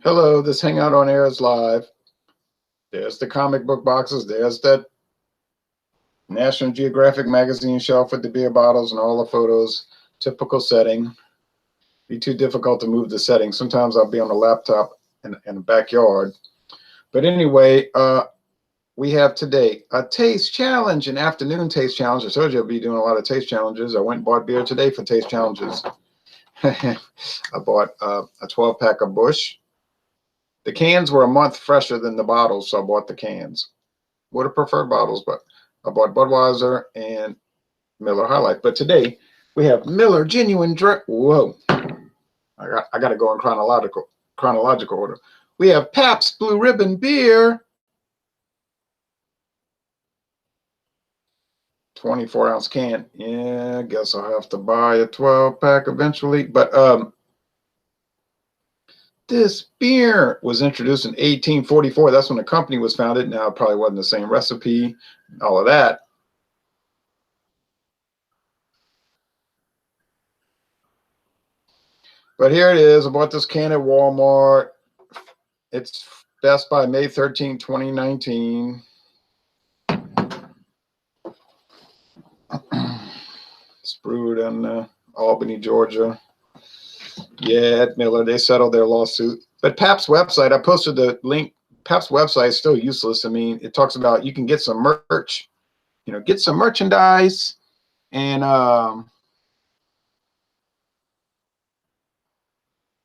Hello, this Hangout on Air is live. There's the comic book boxes. There's that National Geographic magazine shelf with the beer bottles and all the photos. Typical setting. Be too difficult to move the setting. Sometimes I'll be on the laptop in the backyard. But anyway, we have today a taste challenge, an afternoon taste challenge. I told you I'll be doing a lot of taste challenges. I went and bought beer today for taste challenges. I bought a 12-pack of Busch. The cans were a month fresher than the bottles, so I bought the cans. Would have preferred bottles, but I bought Budweiser and Miller High Life. But today we have Miller Genuine Draft. Whoa, I got to go in chronological order. We have Pabst Blue Ribbon beer, 24-ounce can. Yeah, I guess I'll have to buy a 12-pack eventually. But this beer was introduced in 1844. That's when the company was founded. Now it probably wasn't the same recipe, all of that. But here it is. I bought this can at Walmart. It's Best by May 13, 2019. It's brewed in Albany, Georgia. Yeah, at Miller, they settled their lawsuit. But Pabst's website, I posted the link. Pabst's website is still useless. I mean, it talks about you can get some merch, get some merchandise, and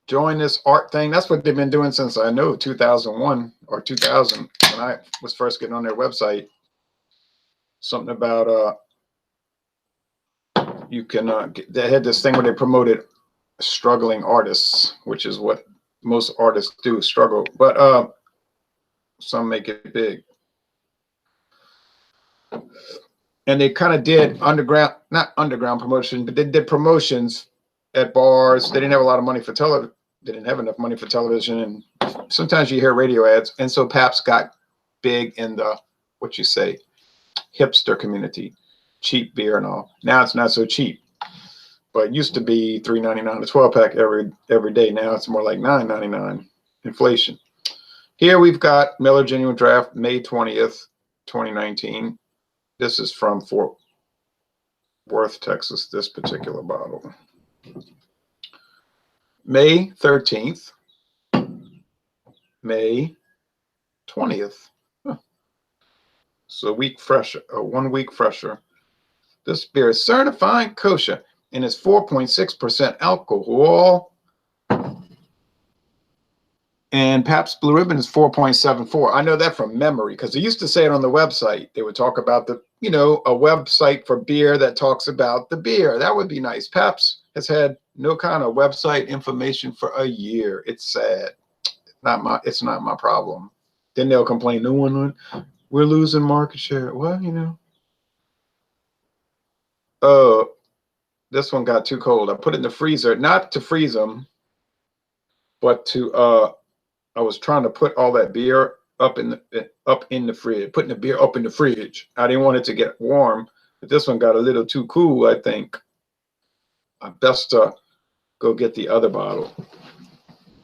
join this art thing. That's what they've been doing since I know 2001 or 2000 when I was first getting on their website. Something about you can they had this thing where they promoted struggling artists, which is what most artists do, struggle, but some make it big. And they kind of did not underground promotion, but they did promotions at bars. They didn't have a lot of money for television. They didn't have enough money for television, and sometimes you hear radio ads. And so Pabst got big in the hipster community, cheap beer and all. Now it's not so cheap. But it used to be $3.99 a 12-pack every day. Now it's more like $9.99. Inflation. Here we've got Miller Genuine Draft, May 20th, 2019. This is from Fort Worth, Texas, this particular bottle. May 13th, May 20th. Huh. So a week fresher, 1 week fresher. This beer is certified kosher. And it's 4.6% alcohol. And Pabst Blue Ribbon is 4.74. I know that from memory because they used to say it on the website. They would talk about a website for beer that talks about the beer. That would be nice. Pabst has had no kind of website information for a year. It's sad. It's not my problem. Then they'll complain, we're losing market share. Well, this one got too cold. I put it in the freezer, not to freeze them, but to I was trying to put all that beer up in the fridge, putting the beer up in the fridge. I didn't want it to get warm, but this one got a little too cool, I think. I best go get the other bottle.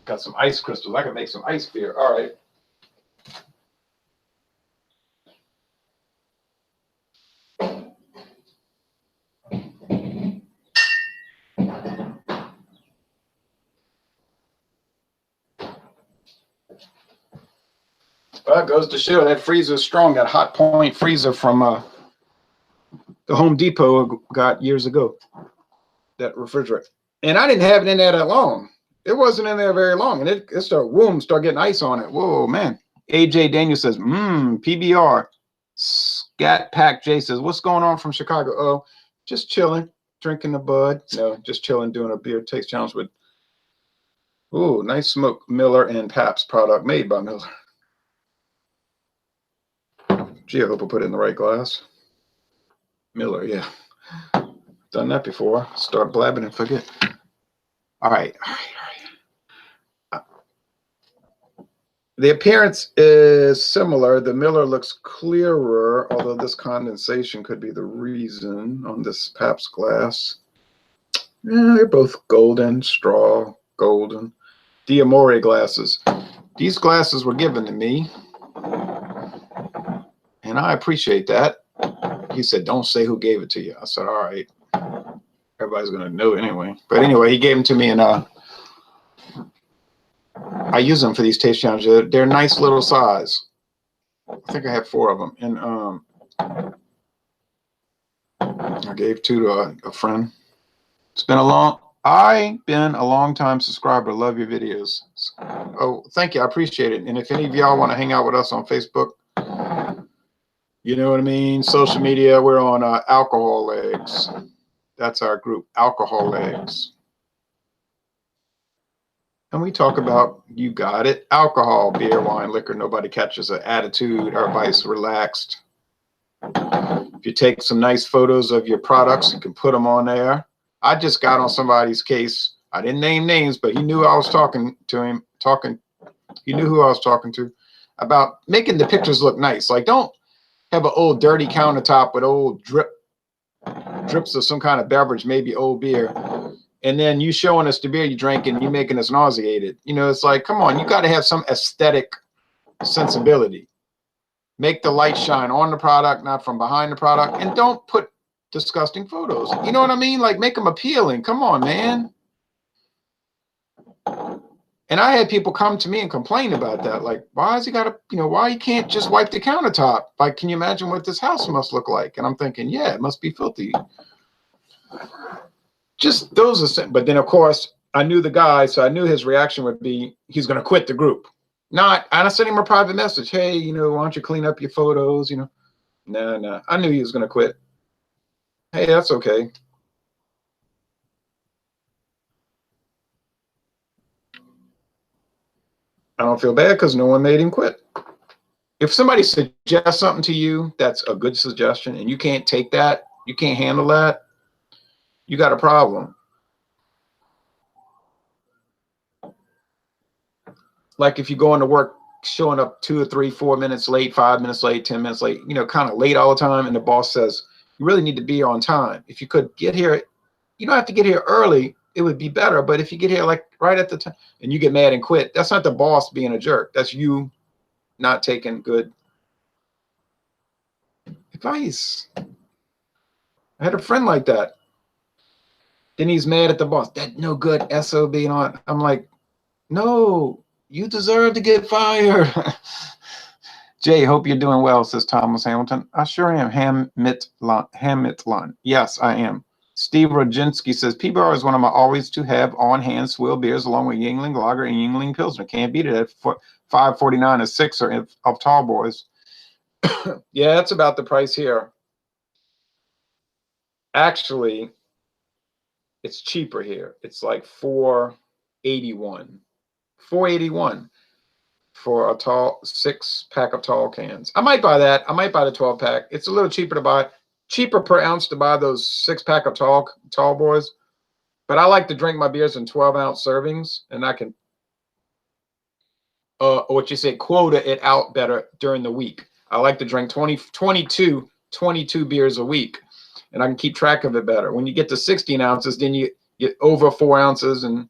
Got some ice crystals. I can make some ice beer. All right. Well, it goes to show that freezer is strong. That hot point freezer from the Home Depot got years ago. That refrigerator, and I didn't have it in there that long. It wasn't in there very long, and it started getting ice on it. Whoa, man! AJ Daniel says, PBR. Scat Pack J says, what's going on from Chicago? Oh, just chilling, drinking the bud. No, just chilling, doing a beer taste challenge with. Ooh, nice smoke. Miller and Pabst product made by Miller. Gee, I hope I put it in the right glass. Miller, yeah. Done that before. Start blabbing and forget. All right. The appearance is similar. The Miller looks clearer, although this condensation could be the reason on this Pabst glass. Yeah, they're both golden, straw, golden. D'Amore glasses. These glasses were given to me, and I appreciate that. He said, don't say who gave it to you. I said, all right. Everybody's going to know anyway. But anyway, he gave them to me, and I use them for these taste challenges. They're a nice little size. I think I have 4 of them. And I gave 2 to a friend. I've been a long time subscriber. Love your videos. Oh, thank you. I appreciate it. And if any of y'all want to hang out with us on Facebook, you know what I mean? Social media, we're on Alcohol Legs. That's our group, Alcohol Legs. And we talk about, you got it, alcohol, beer, wine, liquor. Nobody catches an attitude. Everybody's relaxed. If you take some nice photos of your products, you can put them on there. I just got on somebody's case. I didn't name names, but he knew I was talking to him. He knew who I was talking to about making the pictures look nice. Like, don't have an old dirty countertop with old drips of some kind of beverage, maybe old beer, and then you showing us the beer you drank and you making us nauseated. You know, it's like, come on, you got to have some aesthetic sensibility. Make the light shine on the product, not from behind the product, and don't put disgusting photos. You know what I mean? Like, make them appealing. Come on, man. And I had people come to me and complain about that. Like, why has he got to, you know, why he can't just wipe the countertop? Like, can you imagine what this house must look like? And I'm thinking, yeah, it must be filthy. Just those are, but then of course I knew the guy, so I knew his reaction would be, he's going to quit the group. I sent him a private message. Hey, you know, why don't you clean up your photos? You know, no. I knew he was going to quit. Hey, that's okay. I don't feel bad because no one made him quit. If somebody suggests something to you that's a good suggestion and you can't take that, you can't handle that, you got a problem. Like if you go into work showing up 2 or 3, 4 minutes late, 5 minutes late, 10 minutes late, you know, kind of late all the time, and the boss says, you really need to be on time. If you could get here, you don't have to get here early, it would be better. But if you get here like right at the time and you get mad and quit, that's not the boss being a jerk. That's you not taking good advice. I had a friend like that. Then he's mad at the boss. That no good SOB on. I'm like, no, you deserve to get fired. Jay, hope you're doing well, says Thomas Hamilton. I sure am. Hamitlan. Yes, I am. Steve Rodzinski says, PBR is one of my always to have on hand swill beers along with Yingling Lager and Yingling Pilsner. Can't beat it at $5.49 a sixer of tall boys. Yeah, that's about the price here. Actually, it's cheaper here. It's like $4.81. $4.81 for a tall 6-pack of tall cans. I might buy that. I might buy the 12-pack. It's a little cheaper to buy. Cheaper per ounce to buy those 6-pack of tall boys. But I like to drink my beers in 12-ounce servings, and I can quota it out better during the week. I like to drink 22 beers a week, and I can keep track of it better. When you get to 16 ounces, then you get over 4 ounces, and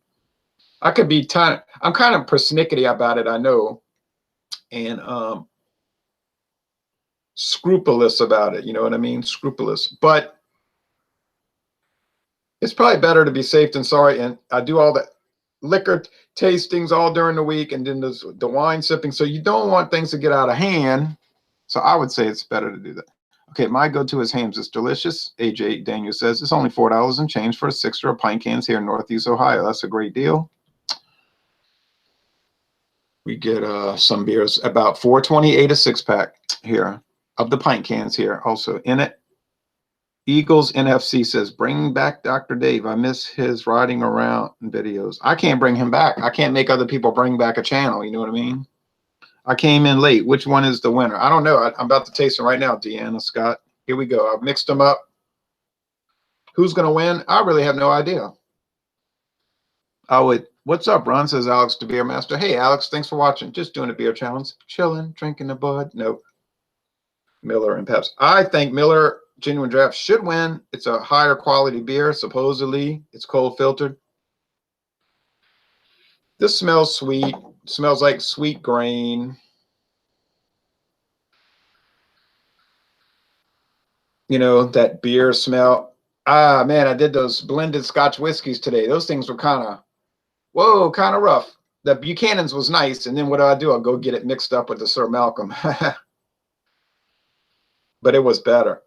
I could be I'm kind of persnickety about it, I know, and scrupulous about it. You know what I mean? Scrupulous. But it's probably better to be safe than sorry. And I do all the liquor tastings all during the week, and then there's the wine sipping. So you don't want things to get out of hand. So I would say it's better to do that. Okay, my go-to is Hames. It's delicious. AJ Daniel says it's only $4 and change for a sixer of pint cans here in Northeast Ohio. That's a great deal. We get some beers about $4.28 a 6-pack here of the pint cans here. Also in it, Eagles NFC says, bring back Dr. Dave. I miss his riding around videos. I can't bring him back. I can't make other people bring back a channel. You know what I mean? I came in late. Which one is the winner? I don't know. I'm about to taste them right now, Deanna Scott. Here we go. I've mixed them up. Who's going to win? I really have no idea. What's up, Ron, says Alex the Beer Master. Hey, Alex, thanks for watching. Just doing a beer challenge. Chilling, drinking a bud. Nope. Miller and Pabst. I think Miller Genuine Draft should win. It's a higher quality beer, supposedly. It's cold filtered. This smells sweet. Smells like sweet grain. You know, that beer smell. Ah, man, I did those blended Scotch whiskeys today. Those things were kind of, whoa, kind of rough. The Buchanan's was nice. And then what do? I'll go get it mixed up with the Sir Malcolm. But it was better.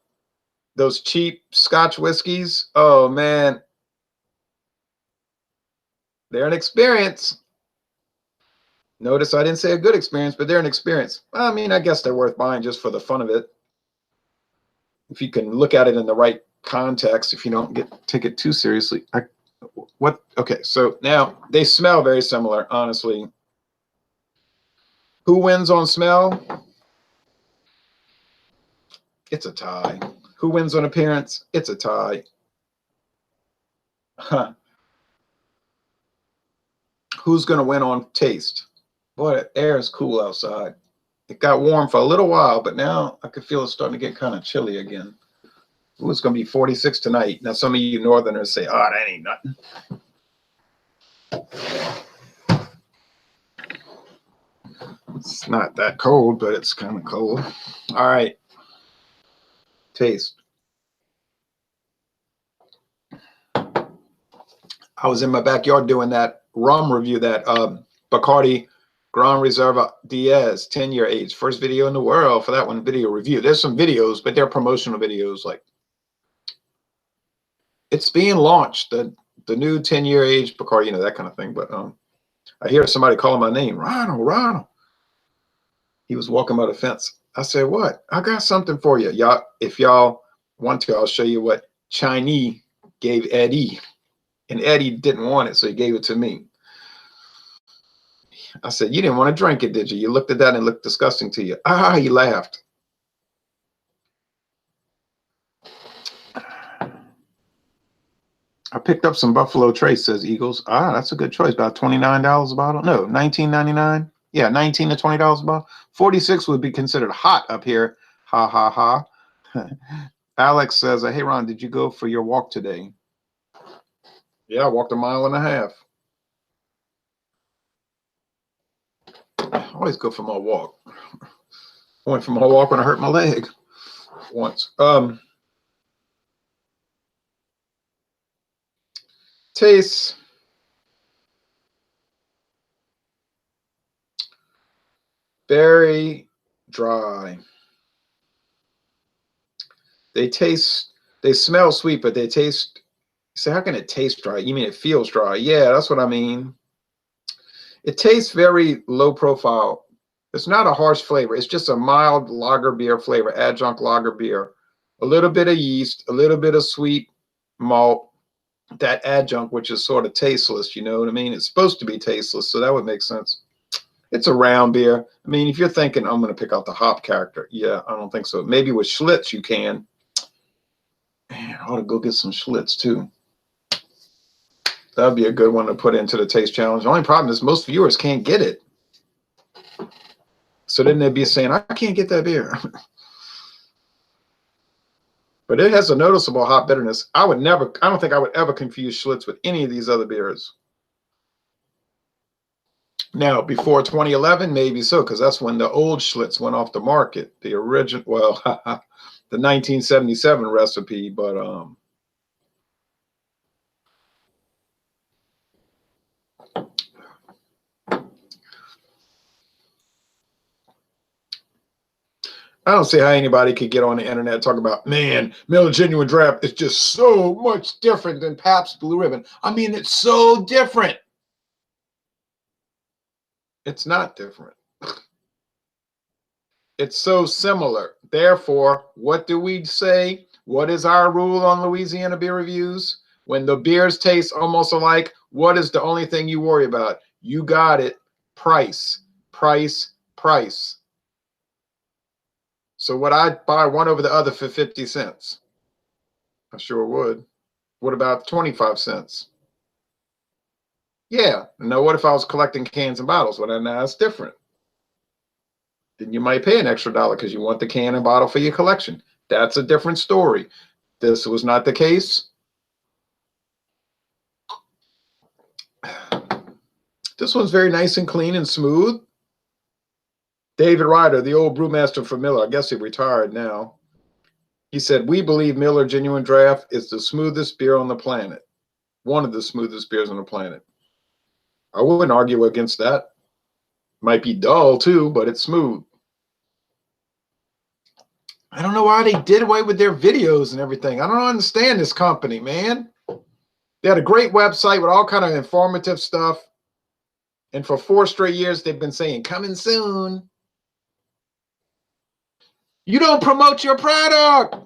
Those cheap Scotch whiskeys, oh, man. They're an experience. Notice I didn't say a good experience, but they're an experience. I mean, I guess they're worth buying just for the fun of it. If you can look at it in the right context, if you don't take it too seriously. Okay, so now they smell very similar, honestly. Who wins on smell? It's a tie. Who wins on appearance? It's a tie. Huh. Who's going to win on taste? Boy, the air is cool outside. It got warm for a little while, but now I can feel it's starting to get kind of chilly again. Ooh, it's going to be 46 tonight. Now, some of you northerners say, oh, that ain't nothing. It's not that cold, but it's kind of cold. All right. Taste. I was in my backyard doing that rum review, that Bacardi Grand Reserva Diaz, 10-year age. First video in the world for that one, video review. There's some videos, but they're promotional videos. Like, it's being launched, the new 10-year age Bacardi, you know, that kind of thing. But I hear somebody calling my name, Ronald. He was walking by the fence. I said, what? I got something for you. Y'all, if y'all want to, I'll show you what Chinese gave Eddie. And Eddie didn't want it, so he gave it to me. I said, you didn't want to drink it, did you? You looked at that and it looked disgusting to you. Ah, he laughed. I picked up some Buffalo Trace, says Eagles. Ah, that's a good choice. About $29 a bottle. No, $19.99. Yeah, $19 to $20 a bottle. 46 would be considered hot up here. Ha, ha, ha. Alex says, hey, Ron, did you go for your walk today? Yeah, I walked 1.5 miles. I always go for my walk. I went for my walk when I hurt my leg once. Tastes. Very dry. They smell sweet, but they taste. So how can it taste dry? You mean it feels dry? Yeah, that's what I mean. It tastes very low profile. It's not a harsh flavor. It's just a mild lager beer flavor, adjunct lager beer. A little bit of yeast, a little bit of sweet malt, that adjunct, which is sort of tasteless, you know what I mean? It's supposed to be tasteless, so that would make sense. It's a round beer. I mean, if you're thinking, I'm going to pick out the hop character, yeah, I don't think so. Maybe with Schlitz you can. Man, I ought to go get some Schlitz too. That would be a good one to put into the taste challenge. The only problem is most viewers can't get it. So then they'd be saying, I can't get that beer. But it has a noticeable hop bitterness. I don't think I would ever confuse Schlitz with any of these other beers. Now, before 2011, maybe so, because that's when the old Schlitz went off the market. The original, well, the 1977 recipe, but I don't see how anybody could get on the internet and talk about, man, Miller Genuine Draft is just so much different than Pabst Blue Ribbon. I mean, it's so different. It's not different. It's so similar. Therefore, what do we say? What is our rule on Louisiana beer reviews? When the beers taste almost alike, what is the only thing you worry about? You got it. Price, price, price. So would I buy one over the other for 50 cents? I sure would. What about 25 cents? Yeah. Now, what if I was collecting cans and bottles? Well, now that's different. Then you might pay an extra $1 because you want the can and bottle for your collection. That's a different story. This was not the case. This one's very nice and clean and smooth. David Ryder, the old brewmaster for Miller, I guess he retired now. He said, "We believe Miller Genuine Draft is the smoothest beer on the planet. One of the smoothest beers on the planet." I wouldn't argue against that. Might be dull too, but it's smooth. I don't know why they did away with their videos and everything. I don't understand this company, man. They had a great website with all kind of informative stuff. And for 4 straight years, they've been saying, "Coming soon." You don't promote your product.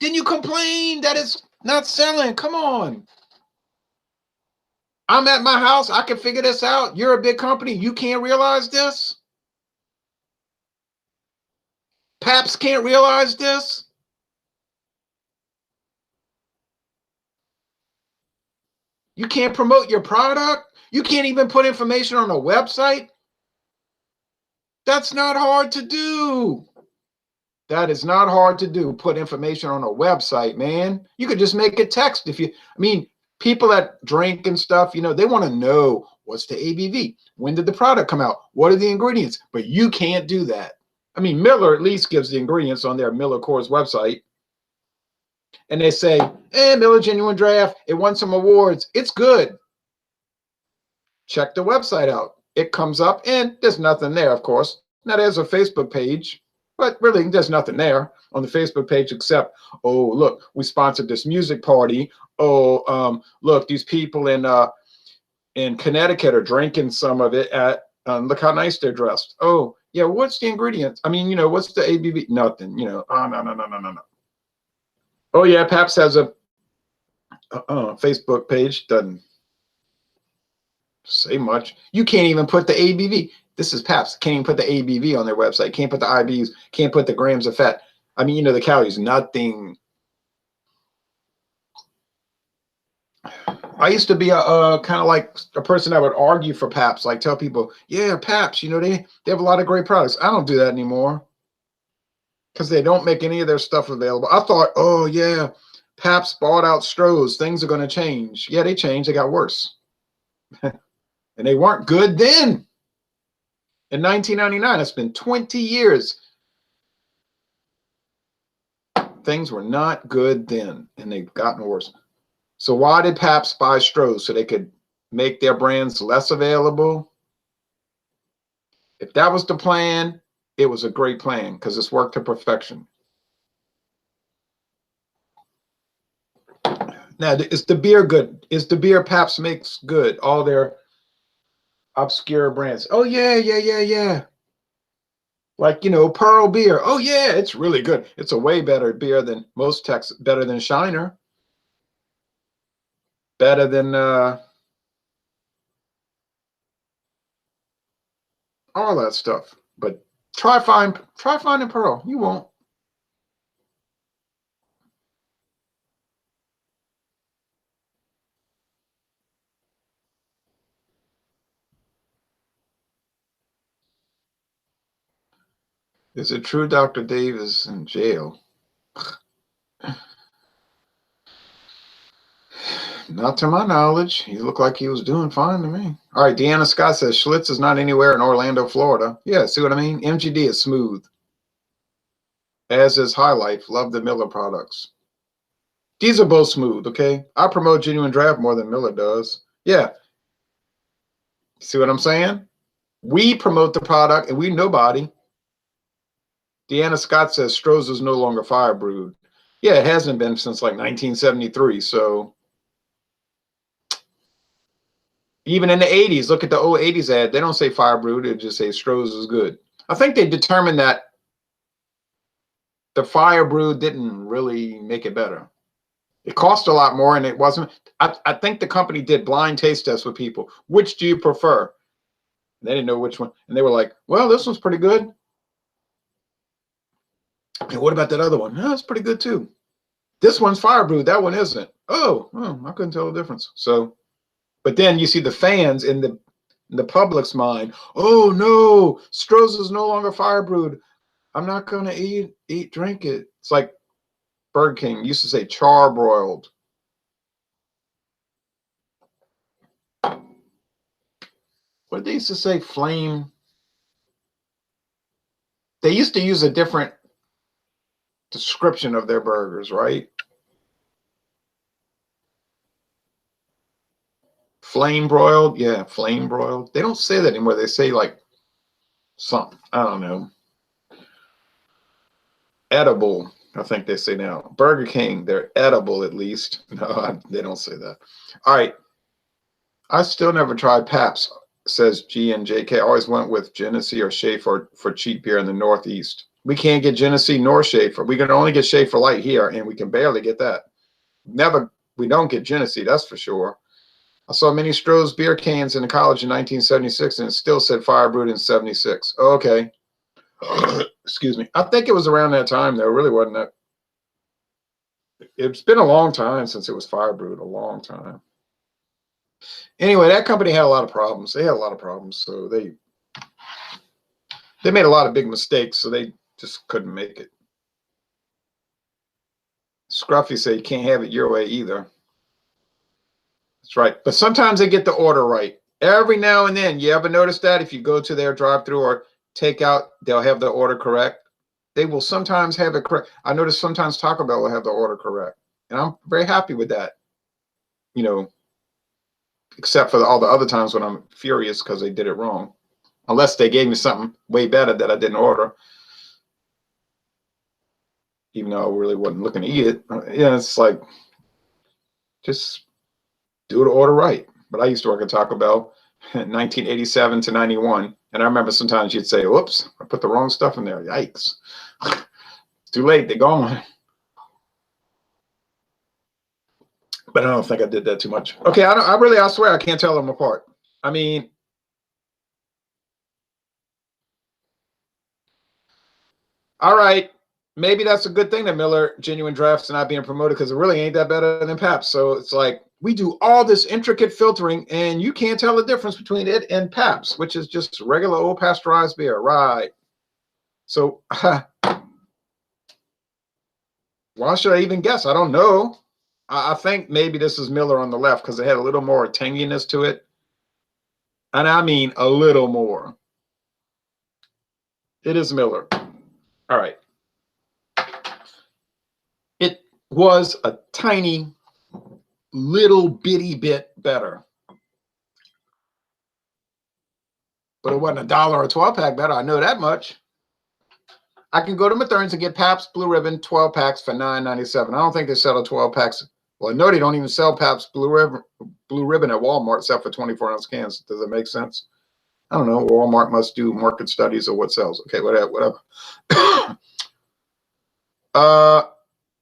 Then you complain that it's not selling. Come on. I'm at my house. I can figure this out. You're a big company. You can't realize this. Pabst can't realize this. You can't promote your product. You can't even put information on a website. That's not hard to do. That is not hard to do. Put information on a website, man. You could just make it text if you, I mean, people that drink and stuff, you know, they want to know what's the ABV. When did the product come out? What are the ingredients? But you can't do that. I mean, Miller at least gives the ingredients on their Miller Coors website. And they say, Miller Genuine Draft, it won some awards. It's good. Check the website out. It comes up and there's nothing there, of course. Now there's a Facebook page, but really there's nothing there on the Facebook page except, oh, look, we sponsored this music party. Oh, look, these people in Connecticut are drinking some of it at, look how nice they're dressed. Oh, yeah, what's the ingredients? I mean, you know, what's the ABV? Nothing, you know. Oh, no. Oh, yeah, Pabst has a Facebook page. Doesn't say much. You can't even put the ABV. This is Pabst. Can't even put the ABV on their website. Can't put the IBUs. Can't put the grams of fat. I mean, you know, the calories. Nothing. I used to be a kind of like a person that would argue for Pabst, like tell people, yeah, Pabst, you know, they have a lot of great products. I don't do that anymore because they don't make any of their stuff available. I thought, oh, yeah, Pabst bought out Stroh's. Things are going to change. Yeah, they changed. They got worse. And they weren't good then. In 1999, it's been 20 years. Things were not good then, and they've gotten worse. So why did Pabst buy Stroh's? So they could make their brands less available? If that was the plan, it was a great plan because it's worked to perfection. Now, is the beer good? Is the beer Pabst makes good? All their obscure brands. Oh, yeah. Like, you know, Pearl beer. Oh, yeah, it's really good. It's a way better beer than most Texas, better than Shiner. Better than all that stuff. But try finding Pearl. You won't. Is it true Dr. Dave is in jail? Not to my knowledge. He looked like he was doing fine to me. All right, Deanna Scott says Schlitz is not anywhere in Orlando, Florida. Yeah, see what I mean? MGD is smooth. As is High Life. Love the Miller products. These are both smooth, okay? I promote Genuine Draft more than Miller does. Yeah. See what I'm saying? We promote the product and we nobody. Deanna Scott says Stroh's is no longer fire brewed. Yeah, it hasn't been since like 1973. So even in the 80s, look at the old 80s ad. They don't say fire brewed. They just say Stroh's is good. I think they determined that the fire brew didn't really make it better. It cost a lot more and it wasn't. I think the company did blind taste tests with people. Which do you prefer? They didn't know which one. And they were like, well, this one's pretty good. And what about that other one? Oh, it's pretty good too. This one's fire brewed. That one isn't. Oh, I couldn't tell the difference. So, but then you see the fans in the public's mind. Oh no, Stroh's is no longer fire brewed. I'm not gonna drink it. It's like Burger King used to say charbroiled. what did they used to say? Flame. They used to use a different description of their burgers, right? Flame broiled. Yeah, flame broiled. They don't say that anymore. They say like something. I don't know. Edible. I think they say now. Burger King, they're edible at least. No, they don't say that. All right. I still never tried Pabst, says G and JK. Always went with Genesee or Schaefer for cheap beer in the Northeast. We can't get Genesee nor Schaefer. We can only get Schaefer Light here, and we can barely get that. Never, we don't get Genesee, that's for sure. I saw many Stroh's beer cans in college in 1976, and it still said fire brewed in 76. Okay. Excuse me. I think it was around that time, though. It really wasn't that. It's been a long time since it was fire brewed, a long time. Anyway, that company had a lot of problems. They had a lot of problems, so they made a lot of big mistakes, so they just couldn't make it. Scruffy said you can't have it your way either. That's right. But sometimes they get the order right. Every now and then, you ever notice that if you go to their drive-thru or takeout, they'll have the order correct? They will sometimes have it correct. I notice sometimes Taco Bell will have the order correct. And I'm very happy with that. You know, except for all the other times when I'm furious because they did it wrong. Unless they gave me something way better that I didn't order. Even though I really wasn't looking to eat it. Yeah, it's like, just do the order right. But I used to work at Taco Bell in 1987 to 91. And I remember sometimes you'd say, whoops, I put the wrong stuff in there. Yikes. It's too late. They're gone. But I don't think I did that too much. Okay, I swear I can't tell them apart. I mean, all right. Maybe that's a good thing that Miller Genuine Draft's not being promoted because it really ain't that better than Pabst. So it's like we do all this intricate filtering and you can't tell the difference between it and Pabst, which is just regular old pasteurized beer. Right. So why should I even guess? I don't know. I think maybe this is Miller on the left because it had a little more tanginess to it. And I mean a little more. It is Miller. All right. It was a tiny little bitty bit better. But it wasn't $1 or a 12-pack better. I know that much. I can go to Mathern's and get Pabst Blue Ribbon 12 packs for $9.97. I don't think they sell 12 packs. Well, I know they don't even sell Pabst Blue Ribbon at Walmart except for 24-ounce cans. Does that make sense? I don't know. Walmart must do market studies of what sells. Okay, whatever.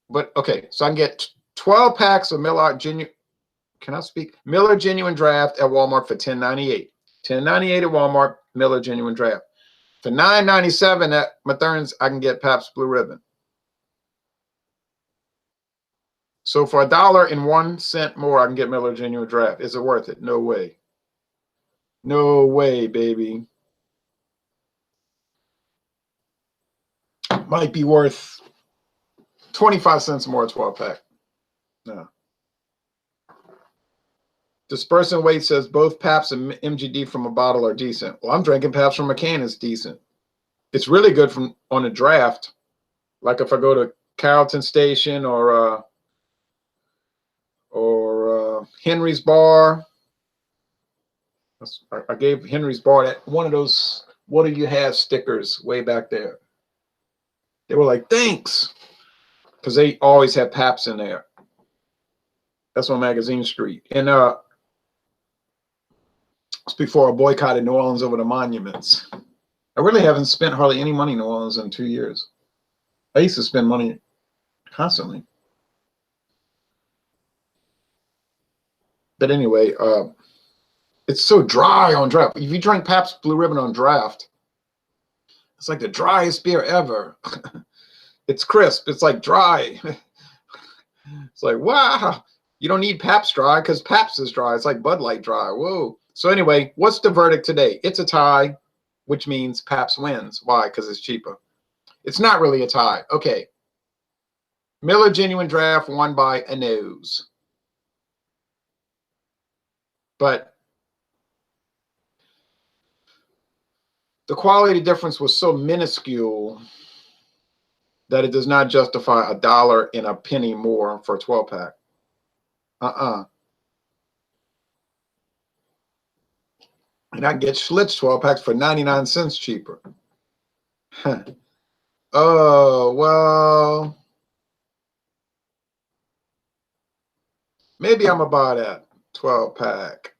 But okay, so I can get 12 packs of Miller Genuine. Can I speak? Miller Genuine Draft at Walmart for $10.98. $10.98 at Walmart. Miller Genuine Draft. For $9.97 at Mathern's, I can get Pabst Blue Ribbon. So for $1.01 more, I can get Miller Genuine Draft. Is it worth it? No way. No way, baby. Might be worth 25 cents more a 12-pack. No. Dispersant weight says both Pabst and MGD from a bottle are decent. Well, I'm drinking Pabst from a can. It's decent. It's really good from on a draft. Like if I go to Carrollton Station or Henry's Bar. I gave Henry's Bar that one of those "What do you have" stickers way back there. They were like, thanks, because they always have Pabst in there. That's on Magazine Street. And it's before I boycotted New Orleans over the monuments. I really haven't spent hardly any money in New Orleans in 2 years. I used to spend money constantly. But anyway, it's so dry on draft. If you drink Pabst Blue Ribbon on draft, it's like the driest beer ever. It's crisp. It's like dry. It's like, wow. You don't need Pabst dry because Pabst is dry. It's like Bud Light dry. Whoa. So anyway, what's the verdict today? It's a tie, which means Pabst wins. Why? Because it's cheaper. It's not really a tie. Okay. Miller Genuine Draft won by a nose. But The quality difference was so minuscule that it does not justify $1 and a penny more for a 12-pack. And I get Schlitz 12 packs for 99 cents cheaper. Oh, well, maybe I'm gonna buy that 12 pack.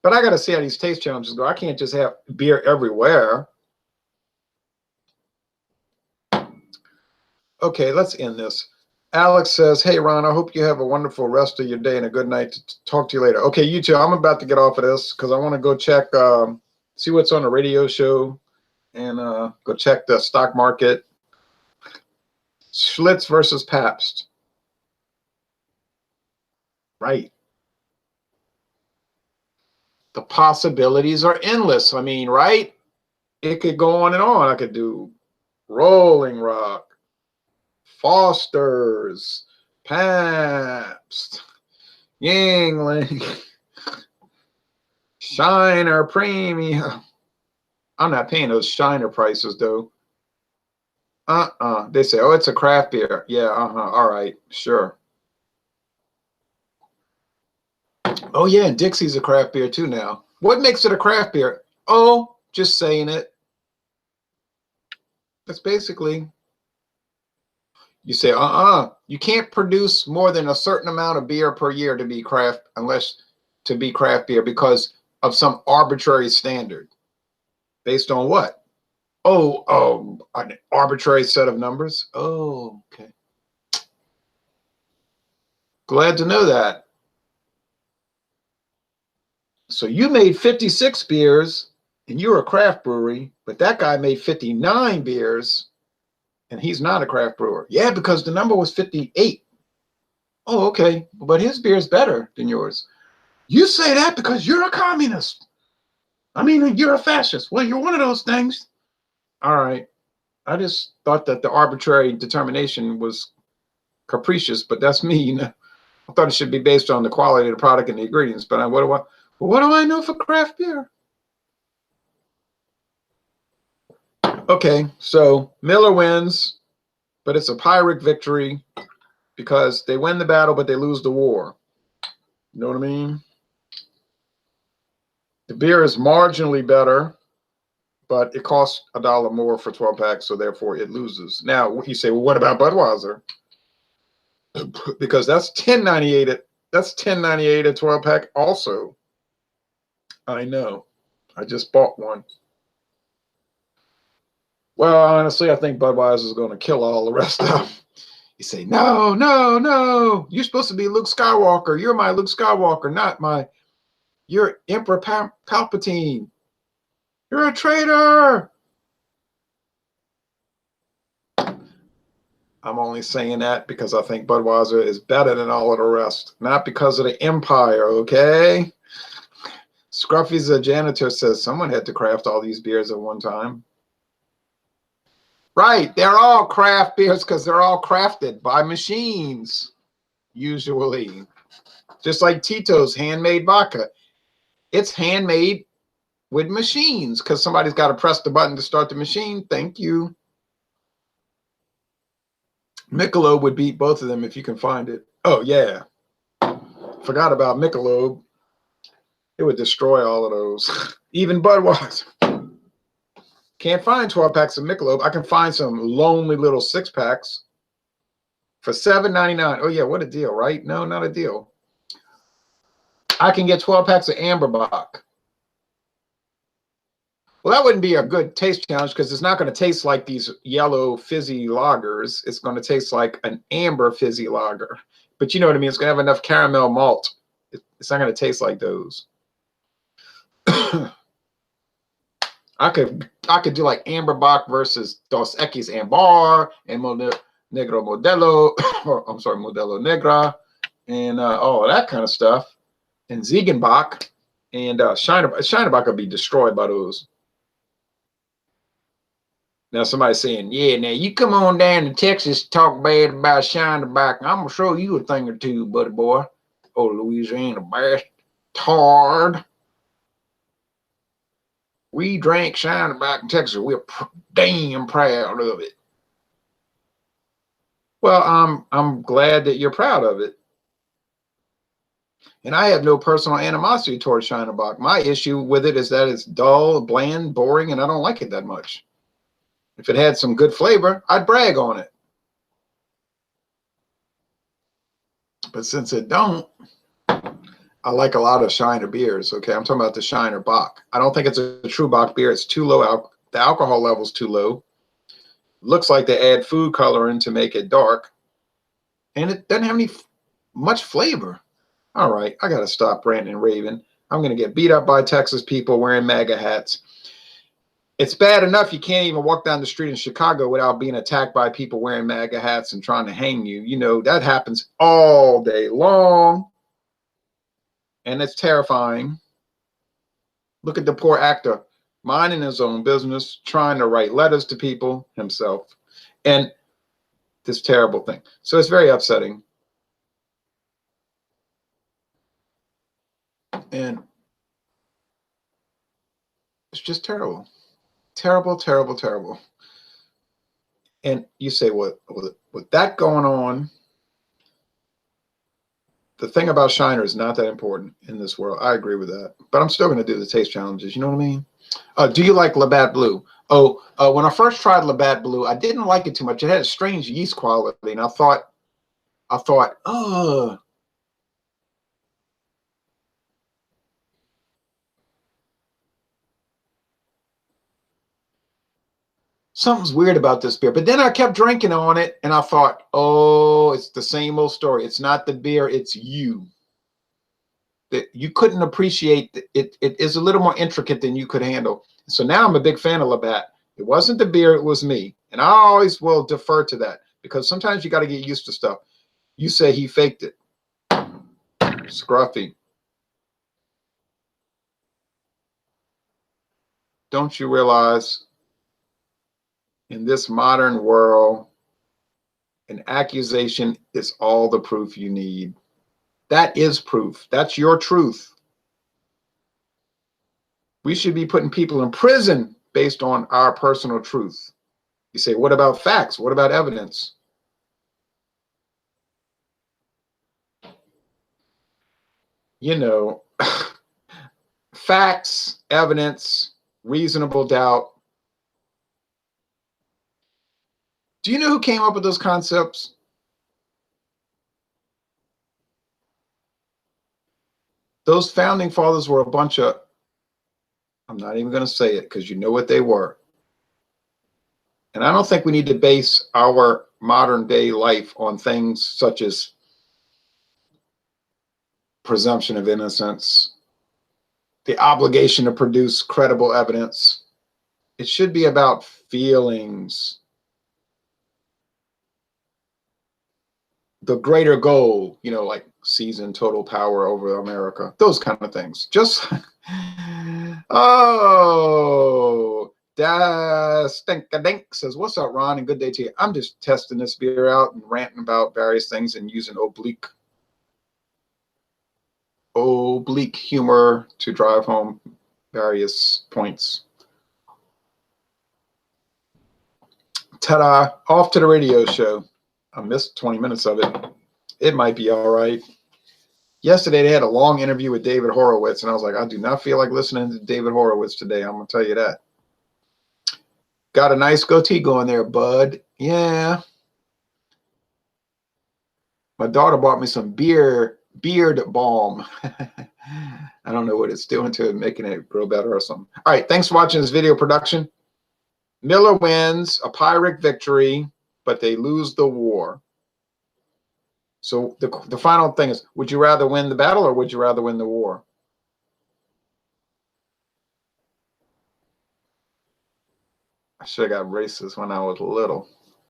But I got to see how these taste challenges go. I can't just have beer everywhere. Okay, let's end this. Alex says, hey, Ron, I hope you have a wonderful rest of your day and a good night. Talk to you later. Okay, you too. I'm about to get off of this because I want to go check, see what's on the radio show and go check the stock market. Schlitz versus Pabst. Right. The possibilities are endless. I mean, right? It could go on and on. I could do Rolling Rock, Foster's, Pabst, Yingling, Shiner Premium. I'm not paying those Shiner prices, though. They say, oh, it's a craft beer. Yeah, all right, sure. Oh, yeah, and Dixie's a craft beer, too, now. What makes it a craft beer? Oh, just saying it. That's basically... You say, you can't produce more than a certain amount of beer per year to be craft beer because of some arbitrary standard. Based on what? Oh, an arbitrary set of numbers? Oh, okay. Glad to know that. So you made 56 beers and you're a craft brewery, but that guy made 59 beers and he's not a craft brewer. Yeah, because the number was 58. Oh, okay. But his beer is better than yours. You say that because you're a communist. I mean, you're a fascist. Well, you're one of those things. All right. I just thought that the arbitrary determination was capricious, but that's me. You know, I thought it should be based on the quality of the product and the ingredients. But what do I know for craft beer? Okay, so Miller wins, but it's a Pyrrhic victory because they win the battle, but they lose the war. You know what I mean? The beer is marginally better, but it costs $1 more for 12 packs, so therefore it loses. Now you say, well, what about Budweiser? Because that's $10.98. That's $10.98 a 12 pack. Also, I know. I just bought one. Well, honestly, I think Budweiser is going to kill all the rest of them. You say, no, no, no. You're supposed to be Luke Skywalker. You're my Luke Skywalker, not my. You're Emperor Palpatine. You're a traitor. I'm only saying that because I think Budweiser is better than all of the rest, not because of the empire, okay? Scruffy's a janitor says someone had to craft all these beers at one time. Right, they're all craft beers because they're all crafted by machines, usually. Just like Tito's handmade vodka. It's handmade with machines because somebody's got to press the button to start the machine. Thank you. Michelob would beat both of them if you can find it. Oh, yeah. Forgot about Michelob. It would destroy all of those. Even Budweiser. Can't find 12 packs of Michelob. I can find some lonely little 6 packs for $7.99. Oh, yeah, what a deal, right? No, not a deal. I can get 12 packs of Amberbach. Well, that wouldn't be a good taste challenge because it's not going to taste like these yellow fizzy lagers. It's going to taste like an amber fizzy lager. But you know what I mean? It's going to have enough caramel malt. It's not going to taste like those. I could do like Amberbach versus Dos Equis Ambar and Negro Modelo, or I'm sorry, Modelo Negra, and all that kind of stuff. And Ziegenbach and Shinerbach would be destroyed by those. Now somebody's saying, yeah, now you come on down to Texas, talk bad about Shinerbach, and I'm going to show you a thing or two, buddy boy. Oh, Louisiana bastard. We drank Shiner back in Texas. We're damn proud of it. Well, I'm glad that you're proud of it. And I have no personal animosity towards Shiner Bock. My issue with it is that it's dull, bland, boring, and I don't like it that much. If it had some good flavor, I'd brag on it. But since it don't, I like a lot of Shiner beers. Okay, I'm talking about the Shiner Bock. I don't think it's a true Bock beer. It's too low. The alcohol level's too low. Looks like they add food coloring to make it dark. And it doesn't have much flavor. All right, I got to stop ranting and raving. I'm going to get beat up by Texas people wearing MAGA hats. It's bad enough you can't even walk down the street in Chicago without being attacked by people wearing MAGA hats and trying to hang you. You know, that happens all day long. And it's terrifying. Look at the poor actor minding his own business, trying to write letters to people himself. And this terrible thing. So it's very upsetting. And it's just terrible. Terrible, terrible, terrible. And you say, with that going on, the thing about Shiner is not that important in this world. I agree with that. But I'm still going to do the taste challenges. You know what I mean? Do you like Labatt Blue? When I first tried Labatt Blue, I didn't like it too much. It had a strange yeast quality. And I thought, oh, something's weird about this beer. But then I kept drinking on it, and I thought, oh, it's the same old story. It's not the beer, it's you. That you couldn't appreciate it. It is a little more intricate than you could handle. So now I'm a big fan of Labatt. It wasn't the beer, it was me. And I always will defer to that because sometimes you got to get used to stuff. You say he faked it. Scruffy. Don't you realize in this modern world, an accusation is all the proof you need? That is proof. That's your truth. We should be putting people in prison based on our personal truth. You say, what about facts? What about evidence? You know, facts, evidence, reasonable doubt. Do you know who came up with those concepts? Those founding fathers were a bunch of, I'm not even going to say it because you know what they were. And I don't think we need to base our modern day life on things such as presumption of innocence, the obligation to produce credible evidence. It should be about feelings, the greater goal, you know, like seizing total power over America, those kind of things. Just, oh, Stink-a-dink says, what's up, Ron? And good day to you. I'm just testing this beer out and ranting about various things and using oblique humor to drive home various points. Ta-da, off to the radio show. I missed 20 minutes of it. It might be all right. Yesterday, they had a long interview with David Horowitz, and I was like, I do not feel like listening to David Horowitz today. I'm going to tell you that. Got a nice goatee going there, bud. Yeah. My daughter bought me some beard balm. I don't know what it's doing to it, making it grow better or something. All right, thanks for watching this video production. Miller wins a Pyrrhic victory, but they lose the war. So the final thing is, would you rather win the battle or would you rather win the war? I should have got racist when I was little.